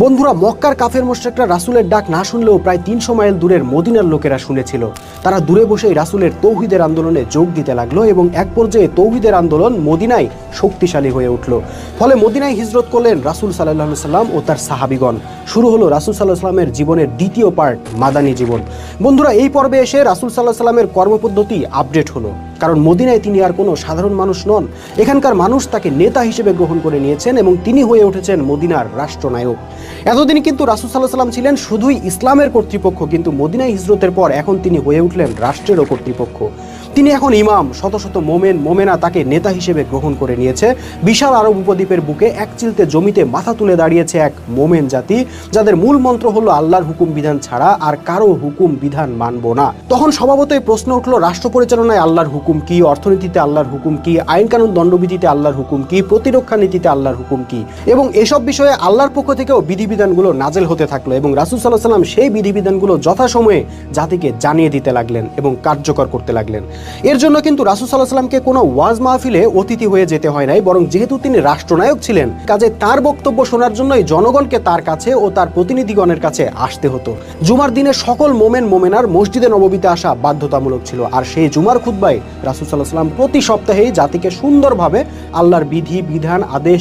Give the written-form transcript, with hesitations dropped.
বন্ধুরা, মক্কার কাফের মুশরিকরা রাসূলের ডাক না শুনলেও প্রায় ৩০০ মাইল দূরের মদিনার লোকেরা শুনেছিল। তারা দূরে বসেই রাসূলের তৌহিদের আন্দোলনে যোগ দিতে লাগলো এবং এক পর্যায়ে তৌহিদের আন্দোলন মদিনায় শক্তিশালী হয়ে উঠল। ফলে মদিনায় হিজরত করলেন রাসূল সাল্লাল্লাহু আলাইহি সাল্লাম ও তার সাহাবীগণ। শুরু হলো রাসূল সাল্লাল্লাহু আলাইহি সাল্লামের জীবনের দ্বিতীয় পার্ট, মাদানী জীবন। বন্ধুরা, এই পর্বে এসে রাসূল সাল্লাল্লাহু আলাইহি সাল্লামের কর্মপদ্ধতি আপডেট হলো, কারণ মদিনায় তিনি আর কোনো সাধারণ মানুষ নন। এখানকার মানুষ তাকে নেতা হিসেবে গ্রহণ করে নিয়েছেন এবং তিনি হয়ে উঠেছেন মদিনার রাষ্ট্রনায়ক। এতদিন কিন্তু রাসূল সাল্লাল্লাহু আলাইহি সাল্লাম ছিলেন শুধুই ইসলামের কর্তৃপক্ষ, কিন্তু মদিনায় হিজরতের পর এখন তিনি হয়ে উঠলেন রাষ্ট্রেরও কর্তৃপক্ষ। তিনি এখন ইমাম, শত শত মোমেন মোমেনা তাকে নেতা হিসেবে গ্রহণ করে নিয়েছে। বিশাল আরব উপদ্বীপের বুকে এক চিলতে জমিতে মাথা তুলে দাঁড়িয়েছে এক মোমেন জাতি, যাদের মূল মন্ত্র হলো আল্লাহর হুকুম বিধান ছাড়া আর কারো হুকুম বিধান মানব না। তখন স্বভাবতই প্রশ্ন উঠলো, রাষ্ট্র পরিচালনায় আল্লাহর হুকুম কি, অর্থনীতিতে আল্লাহর হুকুম কি, আইন কানুন দণ্ডবিধিতে আল্লাহর হুকুম কি, প্রতিরক্ষা নীতিতে আল্লাহর হুকুম কি, এবং এসব বিষয়ে আল্লাহর পক্ষ থেকেও বিধিবিধানগুলো নাজেল হতে থাকলো এবং রাসূল সাল্লাল্লাহু আলাইহি সাল্লাম সেই বিধিবিধানগুলো যথাসময়ে জাতিকে জানিয়ে দিতে লাগলেন এবং কার্যকর করতে লাগলেন। এর জন্য কিন্তু রাসূল সাল্লাল্লাহু আলাইহি সাল্লামকে কোনো ওয়াজ মাহফিলে অতিথি হয়ে যেতে হয় নাই, বরং যেহেতু তিনি রাষ্ট্রনায়ক ছিলেন, কাজে তার বক্তব্য শোনার জন্যই জনগণকে তার কাছে ও তার প্রতিনিধিগণের কাছে আসতে হতো। জুমার দিনে সকল মোমেন মোমেনার মসজিদে নববীতে আসা বাধ্যতামূলক ছিল, আর সেই জুমার খুতবায় রাসূল সাল্লাল্লাহু আলাইহি সাল্লাম প্রতি সপ্তাহেই জাতিকে সুন্দরভাবে আল্লাহর বিধি বিধান আদেশ